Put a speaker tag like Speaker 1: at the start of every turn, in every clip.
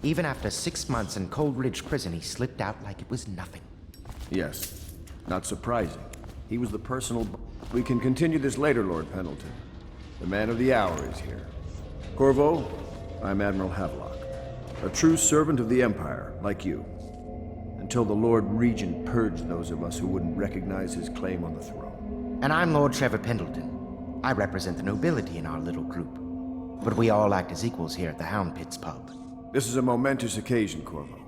Speaker 1: Even after 6 months in Cold Ridge Prison, he slipped out like it was nothing.
Speaker 2: Yes. Not surprising. He was the personal... We can continue this later, Lord Pendleton. The man of the hour is here. Corvo, I'm Admiral Havelock. A true servant of the Empire, like you. Until the Lord Regent purged those of us who wouldn't recognize his claim on the throne.
Speaker 1: And I'm Lord Trevor Pendleton. I represent the nobility in our little group. But we all act as equals here at the Hound Pits pub.
Speaker 2: This is a momentous occasion, Corvo.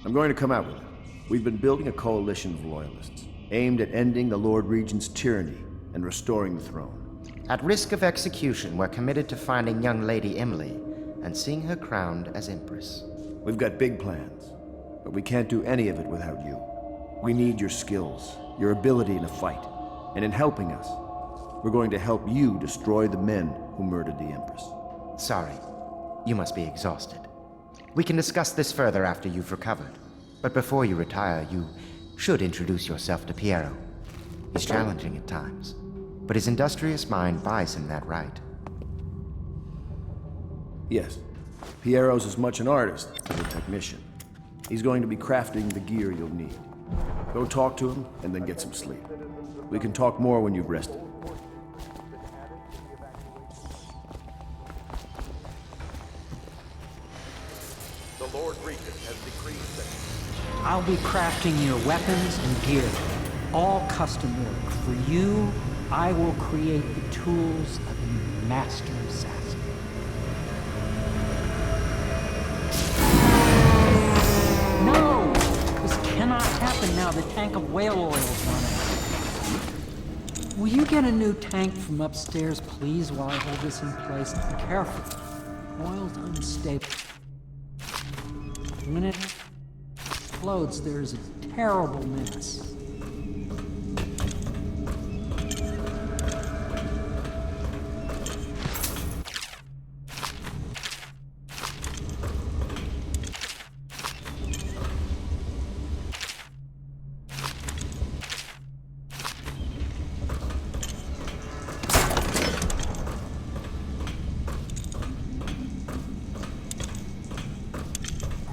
Speaker 2: I'm going to come out with it. We've been building a coalition of loyalists, aimed at ending the Lord Regent's tyranny and restoring the throne.
Speaker 1: At risk of execution, we're committed to finding young Lady Emily and seeing her crowned as Empress.
Speaker 2: We've got big plans, but we can't do any of it without you. We need your skills, your ability in a fight, and in helping us, we're going to help you destroy the men who murdered the Empress.
Speaker 1: Sorry, you must be exhausted. We can discuss this further after you've recovered. But before you retire, you should introduce yourself to Piero. He's challenging at times, but his industrious mind buys him that right.
Speaker 2: Yes, Piero's as much an artist as a technician. He's going to be crafting the gear you'll need. Go talk to him, and then get some sleep. We can talk more when you've rested.
Speaker 3: The Lord Regent has decreed that
Speaker 4: I'll be crafting your weapons and gear, all custom work. For you, I will create the tools of a master assassin. No! This cannot happen now. The tank of whale oil is running out. Will you get a new tank from upstairs, please, while I hold this in place? Be careful. Oil's unstable. When it explodes, there's a terrible mess.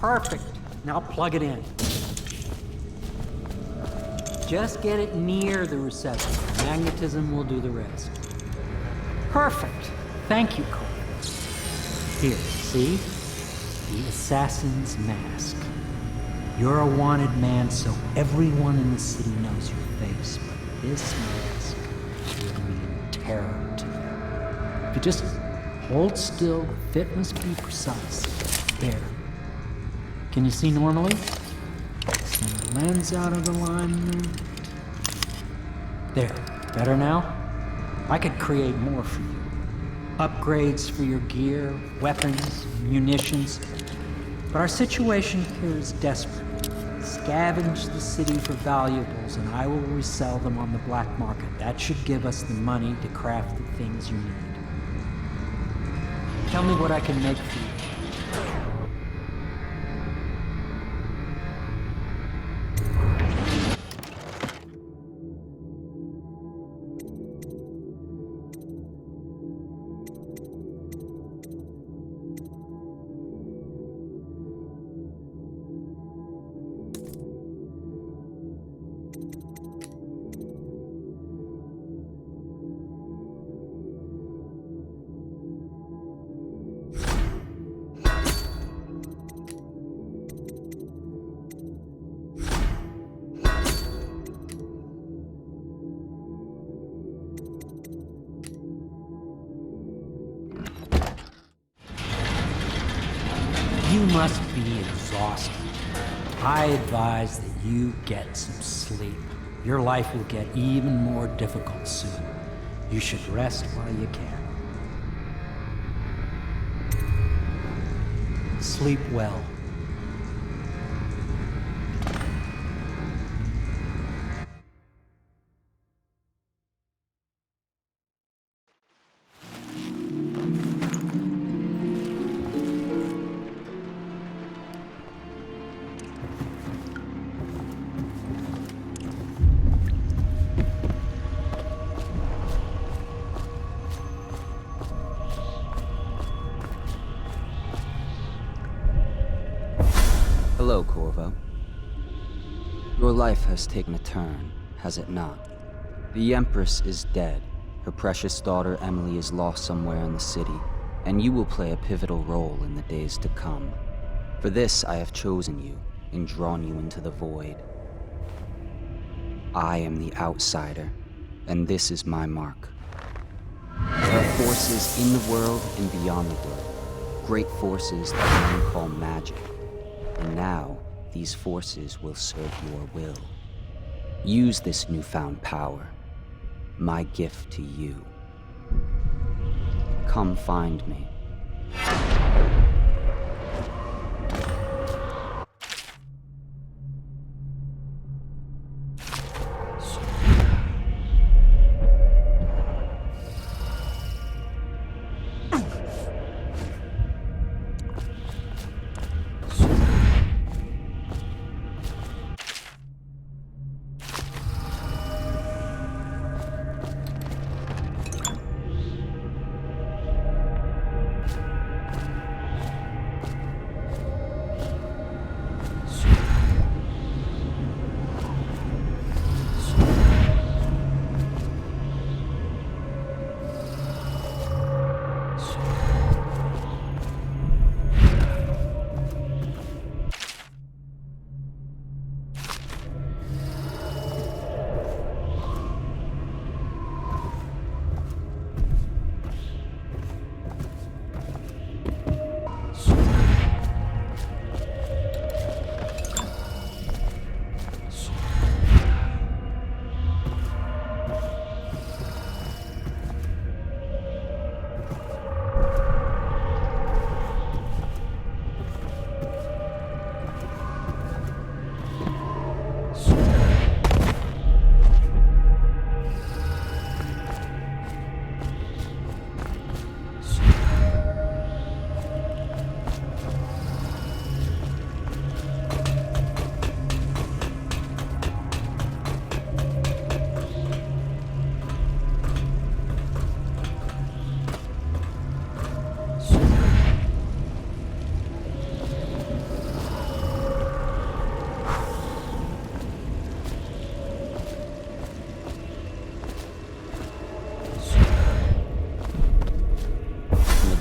Speaker 4: Perfect. Now plug it in. Just get it near the receptacle. Magnetism will do the rest. Perfect. Thank you, Cole. Here, see? The assassin's mask. You're a wanted man, so everyone in the city knows your face, but this mask will mean terror to them. If you just hold still, the fit must be precise. There. Can you see normally? Send the lens out of alignment. There. Better now? I could create more for you. Upgrades for your gear, weapons, munitions. But our situation here is desperate. Scavenge the city for valuables, and I will resell them on the black market. That should give us the money to craft the things you need. Tell me what I can make for you. You must be exhausted. I advise that you get some sleep. Your life will get even more difficult soon. You should rest while you can. Sleep well.
Speaker 5: Corvo. Your life has taken a turn, has it not? The Empress is dead. Her precious daughter Emily is lost somewhere in the city, and you will play a pivotal role in the days to come. For this I have chosen you and drawn you into the void. I am the outsider, and this is my mark. There are forces in the world and beyond the world, great forces that men call magic. And now, these forces will serve your will. Use this newfound power, my gift to you. Come find me.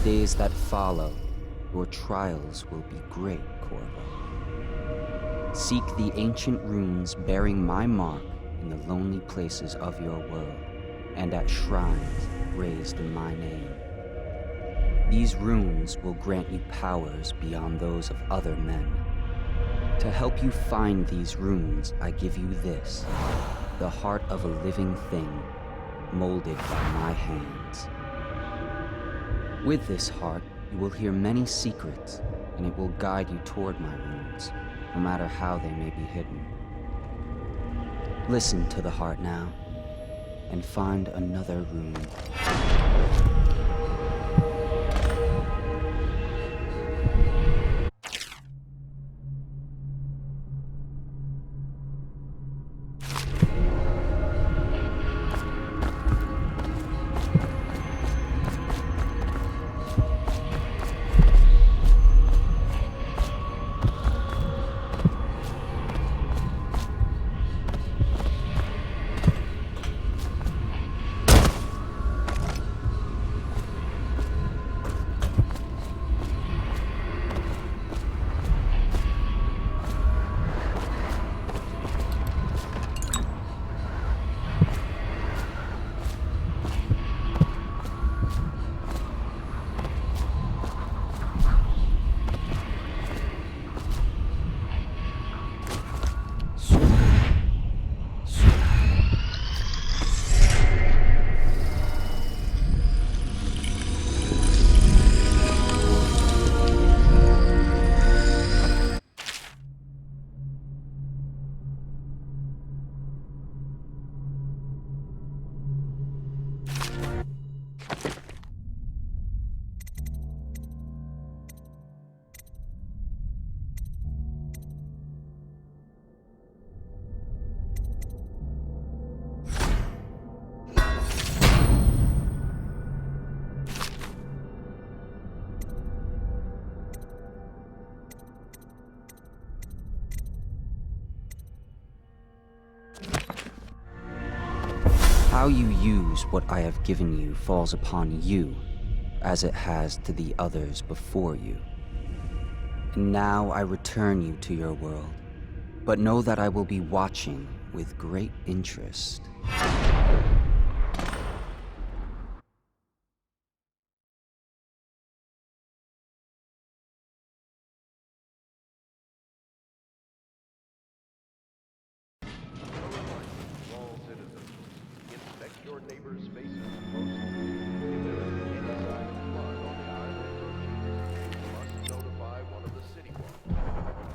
Speaker 5: Days that follow, your trials will be great, Corvo. Seek the ancient runes bearing my mark in the lonely places of your world, and at shrines raised in my name. These runes will grant you powers beyond those of other men. To help you find these runes, I give you this, the heart of a living thing, molded by my hands. With this heart, you will hear many secrets, and it will guide you toward my runes, no matter how they may be hidden. Listen to the heart now, and find another rune. How you use what I have given you falls upon you, as it has to the others before you. And now I return you to your world, but know that I will be watching with great interest.
Speaker 3: All citizens, inspect your neighbor's faces closely. If there is any sign of blood on the island or cheeks, you must notify one of the city watch.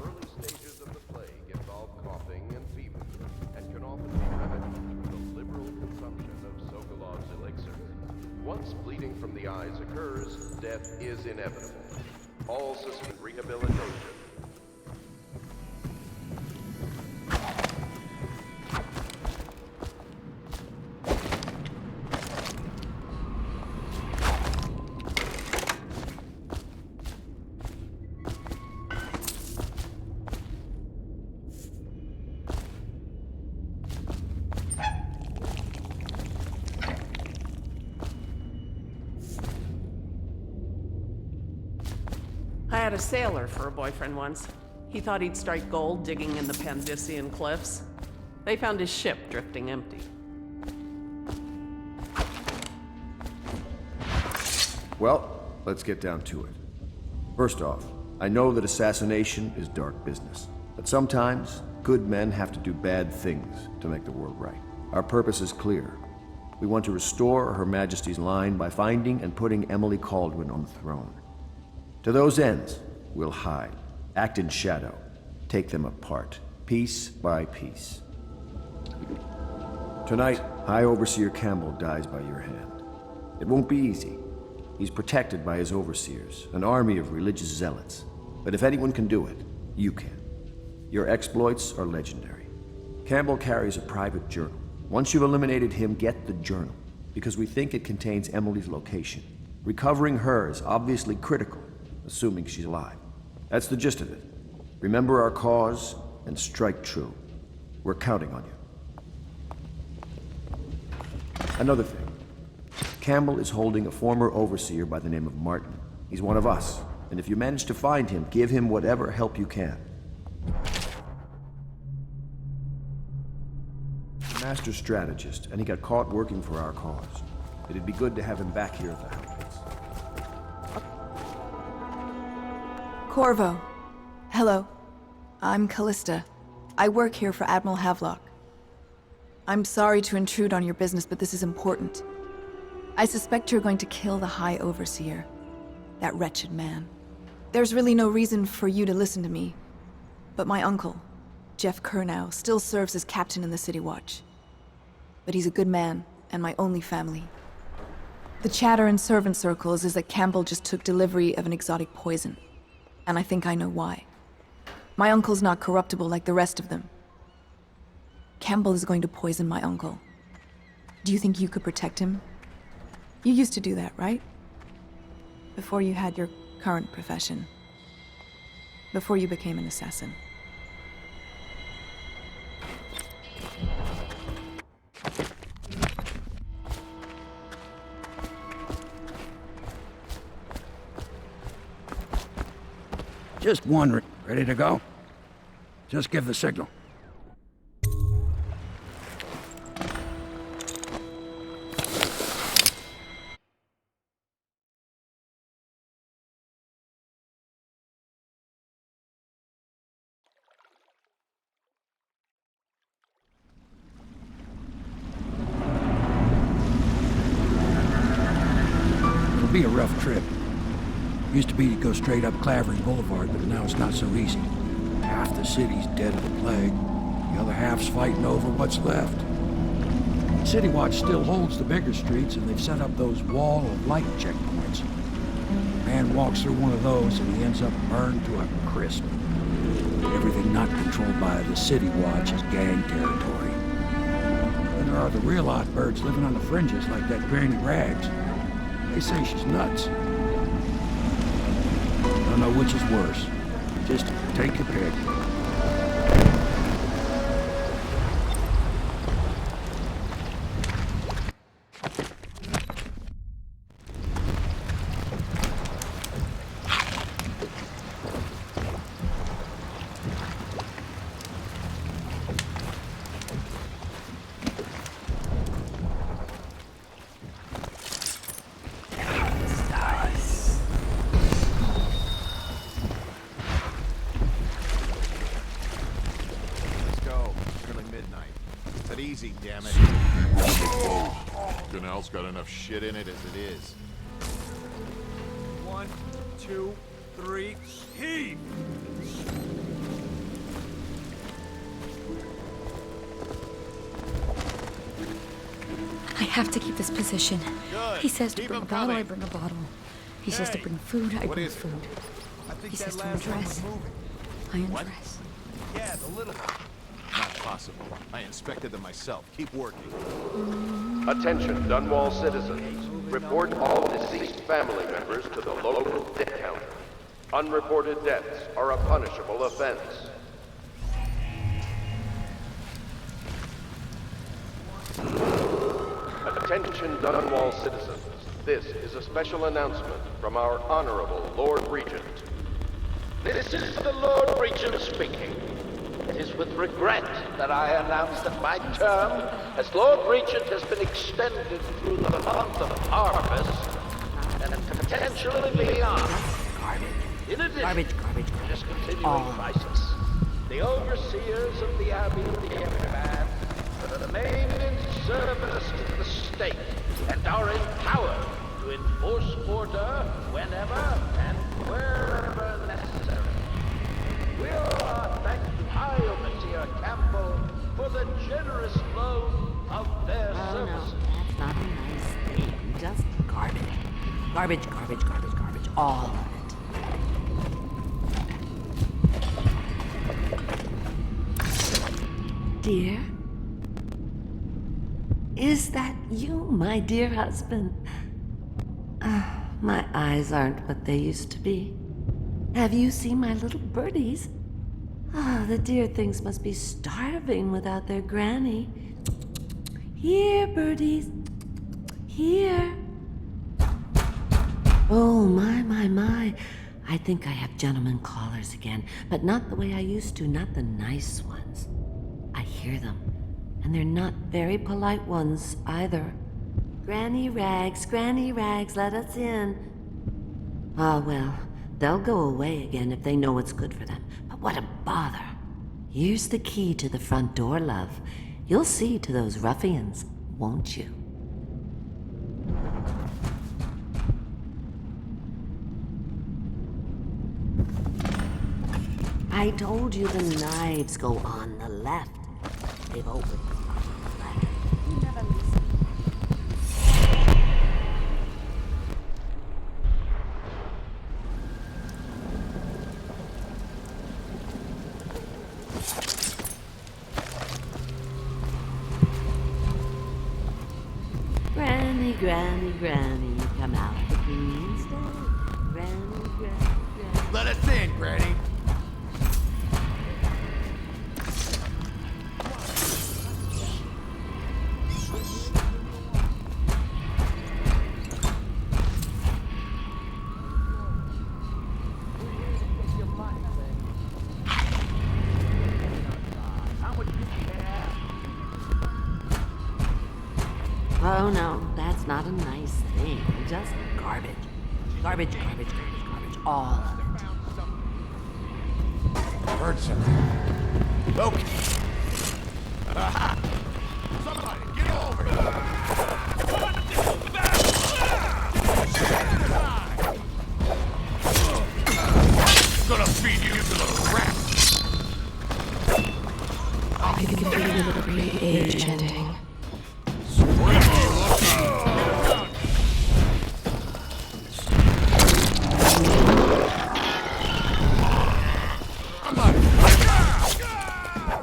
Speaker 3: Early stages of the plague involve coughing and fever, and can often be remedied through the liberal consumption of Sokolov's elixir. Once bleeding from the eyes occurs, death is inevitable. All suspend rehabilitation.
Speaker 6: I had a sailor for a boyfriend once. He thought he'd strike gold digging in the Pandician cliffs. They found his ship drifting empty.
Speaker 2: Well, let's get down to it. First off, I know that assassination is dark business, but sometimes good men have to do bad things to make the world right. Our purpose is clear. We want to restore Her Majesty's line by finding and putting Emily Kaldwin on the throne. To those ends, we'll hide, act in shadow, take them apart, piece by piece. Tonight, High Overseer Campbell dies by your hand. It won't be easy. He's protected by his overseers, an army of religious zealots. But if anyone can do it, you can. Your exploits are legendary. Campbell carries a private journal. Once you've eliminated him, get the journal, because we think it contains Emily's location. Recovering her is obviously critical, assuming she's alive. That's the gist of it. Remember our cause and strike true. We're counting on you. Another thing. Campbell is holding a former overseer by the name of Martin. He's one of us, and if you manage to find him, give him whatever help you can. He's a master strategist, and he got caught working for our cause. It'd be good to have him back here at the house.
Speaker 7: Corvo. Hello. I'm Callista. I work here for Admiral Havelock. I'm sorry to intrude on your business, but this is important. I suspect you're going to kill the High Overseer. That wretched man. There's really no reason for you to listen to me. But my uncle, Jeff Kernow, still serves as captain in the City Watch. But he's a good man, and my only family. The chatter in servant circles is that Campbell just took delivery of an exotic poison. And I think I know why. My uncle's not corruptible like the rest of them. Campbell is going to poison my uncle. Do you think you could protect him? You used to do that, right? Before you had your current profession. Before you became an assassin.
Speaker 8: Just wondering. Ready to go? Just give the signal. It'll be a rough trip. Used to be to go straight up Clavering Boulevard, but now it's not so easy. Half the city's dead of the plague. The other half's fighting over what's left. City Watch still holds the bigger streets, and they've set up those wall of light checkpoints. A man walks through one of those, and he ends up burned to a crisp. Everything not controlled by the City Watch is gang territory. Then there are the real odd birds living on the fringes, like that Granny Rags. They say she's nuts. Don't know which is worse. Just take your pick.
Speaker 9: Easy, damn it. Canal's got enough shit in it as it is.
Speaker 10: 1, 2, 3, heave!
Speaker 11: I have to keep this position.
Speaker 9: Good.
Speaker 11: He says to
Speaker 9: Keep
Speaker 11: bring a
Speaker 9: him
Speaker 11: bottle, I
Speaker 9: coming.
Speaker 11: bring a bottle. He says to
Speaker 9: Hey,
Speaker 11: bring food, I
Speaker 9: what
Speaker 11: bring
Speaker 9: is it?
Speaker 11: food.
Speaker 10: I think
Speaker 11: He
Speaker 10: that
Speaker 11: says to
Speaker 10: last one
Speaker 11: undress,
Speaker 10: was moving.
Speaker 11: I undress.
Speaker 10: Yeah, the little one.
Speaker 9: Not possible. I inspected them myself. Keep working.
Speaker 3: Attention, Dunwall citizens. Report all deceased family members to the local death counter. Unreported deaths are a punishable offense. Attention, Dunwall citizens. This is a special announcement from our Honorable Lord Regent.
Speaker 12: This is the Lord Regent speaking. It is with regret that I announce that my term as Lord Regent has been extended through the month of harvest and potentially beyond. In addition to this continuing crisis, the overseers of the Abbey of the Everman remain in service to the state and are empowered to enforce order whenever and wherever necessary. We are thankful to High Overseer Campbell for the generous loan of their services.
Speaker 13: No, that's not a nice thing. Just garbage. Garbage, garbage, garbage, garbage. All of it. Dear? Is that you, my dear husband? My eyes aren't what they used to be. Have you seen my little birdies? The dear things must be starving without their granny. Here, birdies. Here. Oh, my. I think I have gentlemen callers again, but not the way I used to, not the nice ones. I hear them, and they're not very polite ones either. Granny Rags, let us in. Ah, well, they'll go away again if they know what's good for them. But what a bother. Here's the key to the front door, love. You'll see to those ruffians, won't you? I told you the knives go on the left. They've opened on the left. You never listen. Granny, come out the green stay. Granny.
Speaker 10: Let us in, Granny.
Speaker 13: Oh no, that's not a nice thing. Just garbage. Garbage, all of it.
Speaker 10: Heard something. Okay. Aha! Somebody, get over here! Gonna feed you to the rats!
Speaker 11: I can feel the great age ending.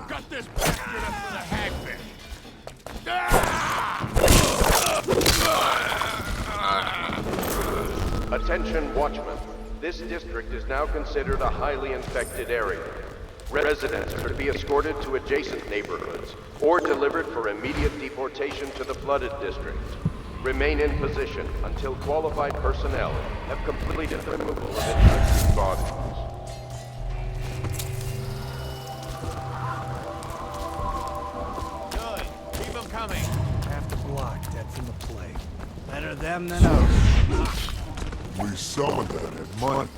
Speaker 10: Got this bastard up for the hagfish!
Speaker 3: Attention, watchmen. This district is now considered a highly infected area. Residents are to be escorted to adjacent neighborhoods or delivered for immediate deportation to the flooded district. Remain in position until qualified personnel have completed the removal of infected bodies.
Speaker 10: Good. Keep them coming. Half the block, that's in the play. Better them than us.
Speaker 9: We summoned that in money.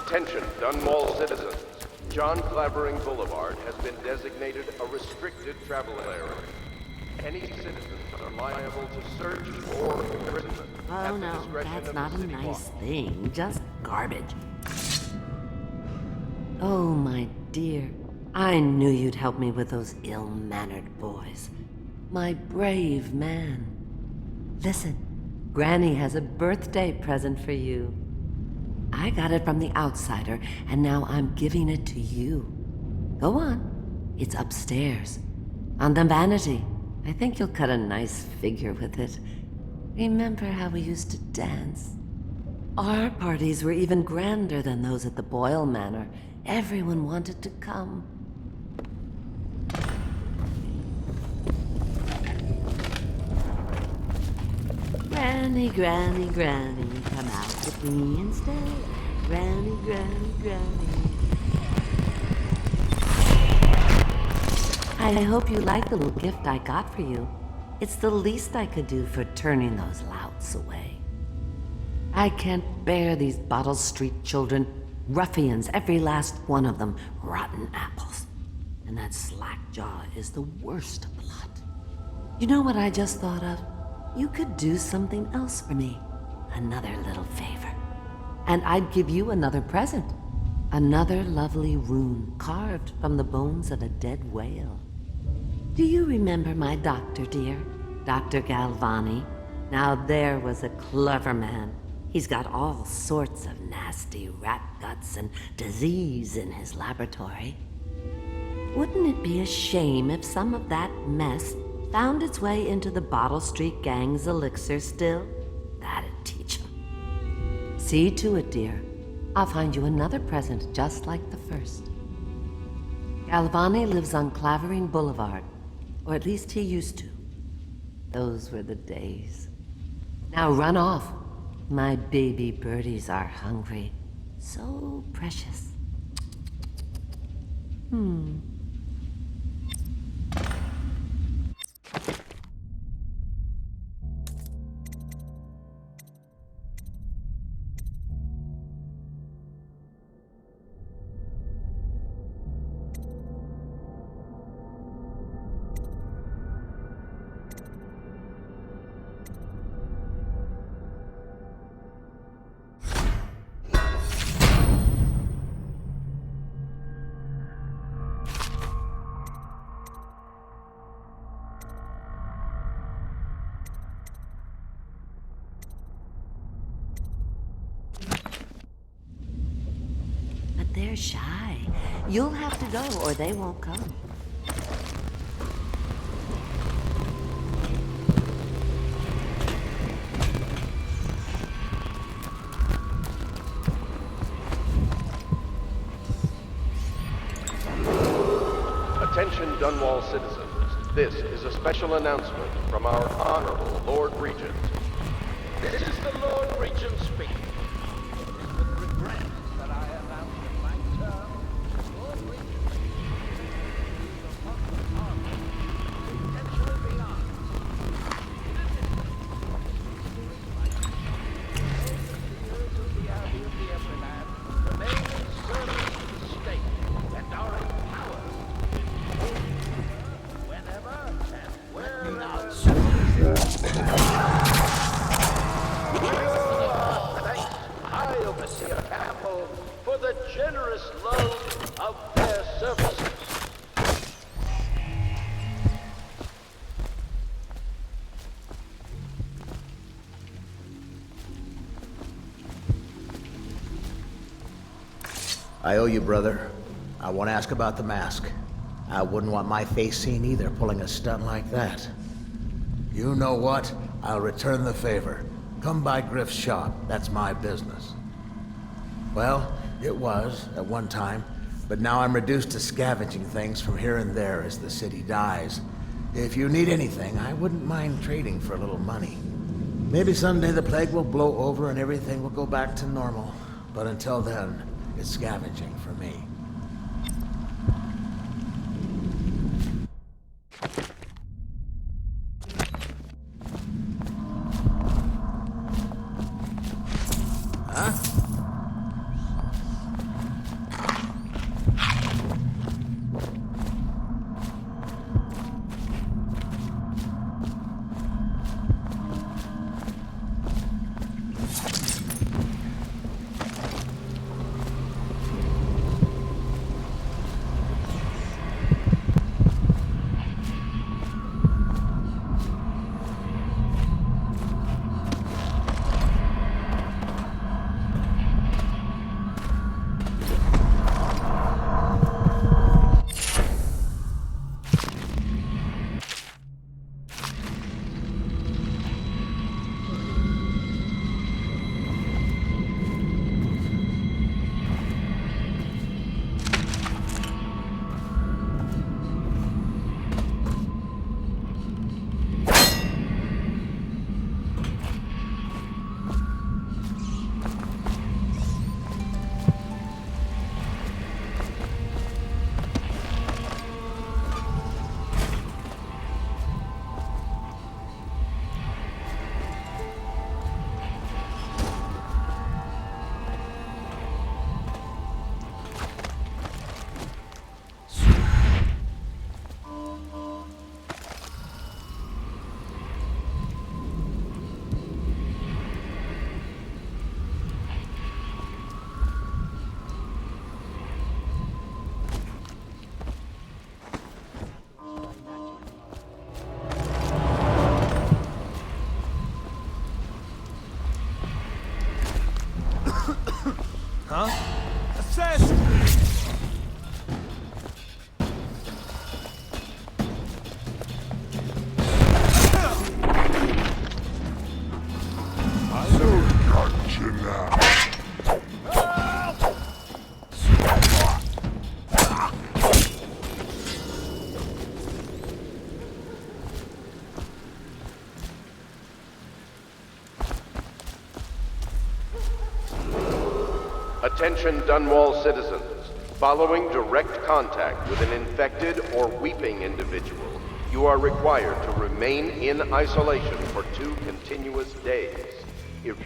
Speaker 3: Attention, Dunwall citizens. John Clavering Boulevard has been designated a restricted travel area. Any citizens are liable to search or imprisonment.
Speaker 13: Oh
Speaker 3: at the
Speaker 13: no,
Speaker 3: discretion
Speaker 13: that's
Speaker 3: of
Speaker 13: not
Speaker 3: the
Speaker 13: a
Speaker 3: city
Speaker 13: nice
Speaker 3: watch.
Speaker 13: thing. Just garbage. Oh, my dear. I knew you'd help me with those ill-mannered boys. My brave man. Listen, Granny has a birthday present for you. I got it from the outsider, and now I'm giving it to you. Go on. It's upstairs. On the vanity. I think you'll cut a nice figure with it. Remember how we used to dance? Our parties were even grander than those at the Boyle Manor. Everyone wanted to come. Granny, Granny, Granny, come out with me instead. Granny, Granny, Granny. I hope you like the little gift I got for you. It's the least I could do for turning those louts away. I can't bear these Bottle Street children. Ruffians, every last one of them, rotten apples. And that slackjaw is the worst of the lot. You know what I just thought of? You could do something else for me. Another little favor. And I'd give you another present. Another lovely rune carved from the bones of a dead whale. Do you remember my doctor, dear? Dr. Galvani? Now there was a clever man. He's got all sorts of nasty rat guts and disease in his laboratory. Wouldn't it be a shame if some of that mess found its way into the Bottle Street Gang's elixir still? That'd teach him. See to it, dear. I'll find you another present just like the first. Galvani lives on Clavering Boulevard, or at least he used to. Those were the days. Now run off. My baby birdies are hungry. So precious. But they're shy. You'll have to go or they won't come.
Speaker 3: Attention, Dunwall citizens. This is a special announcement from our Honorable Lord Regent.
Speaker 12: This is the Lord Regent speaking. It is with regret that I announce that my term as Lord Regent is a public honor intentionally beyond. Years of the Abbey of the Everyman remain in service to the state and are empowered whenever and wherever. Thanks, High Overseer Campbell, for the generous loan of their services.
Speaker 14: I owe you, brother. I want to ask about the mask. I wouldn't want my face seen either, pulling a stunt like that. You know what? I'll return the favor. Come by Griff's shop. That's my business. Well, it was, at one time, but now I'm reduced to scavenging things from here and there as the city dies. If you need anything, I wouldn't mind trading for a little money. Maybe someday the plague will blow over and everything will go back to normal. But until then, it's scavenging for me. Huh?
Speaker 10: Huh? Assassin!
Speaker 3: Attention Dunwall citizens. Following direct contact with an infected or weeping individual, you are required to remain in isolation for 2 continuous days. If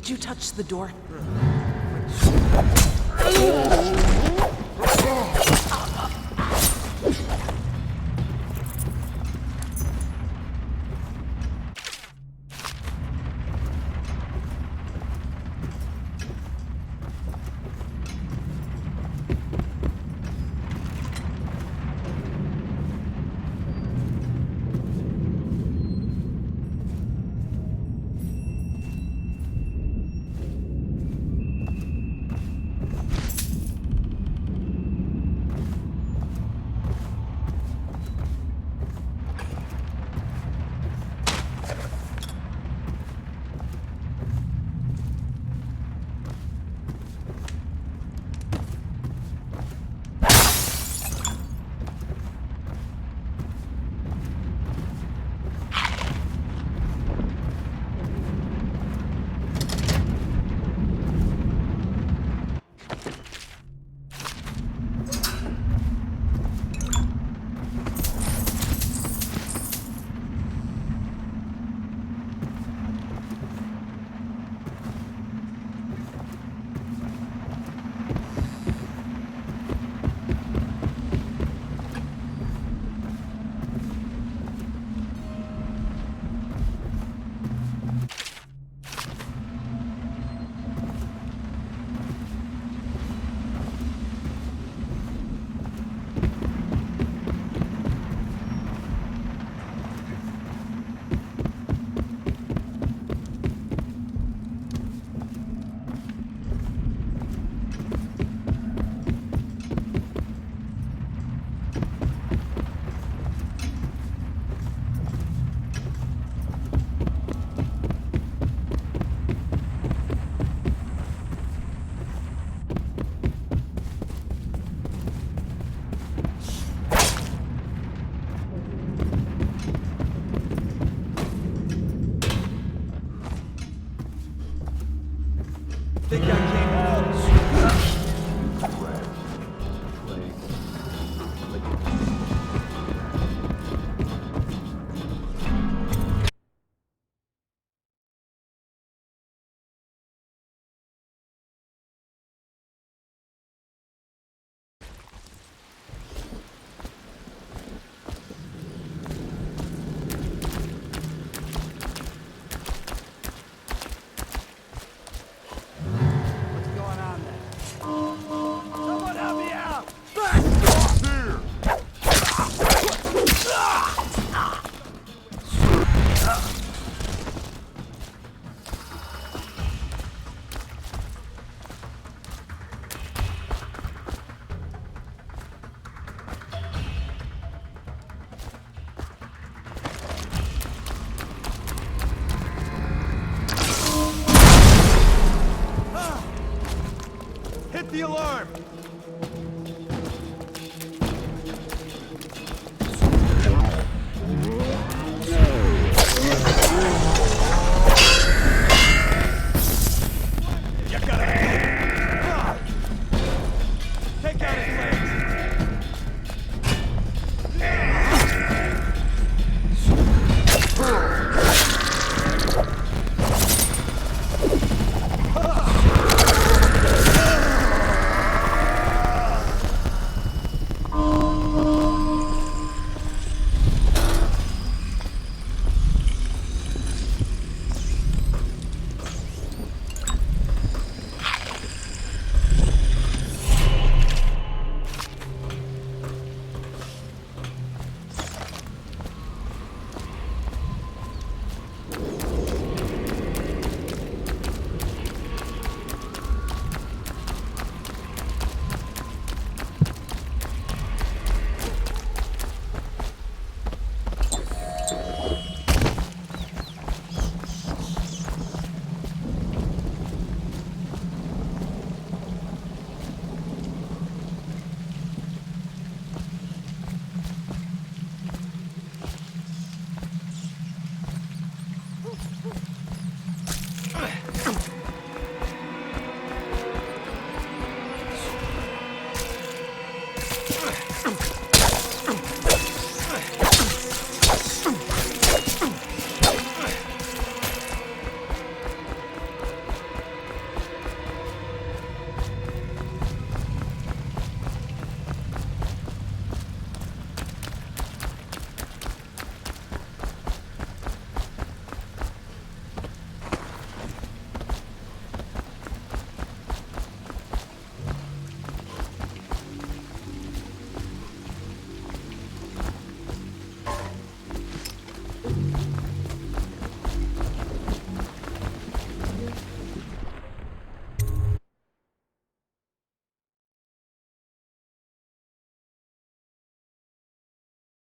Speaker 6: Did you touch the door?
Speaker 10: the alarm!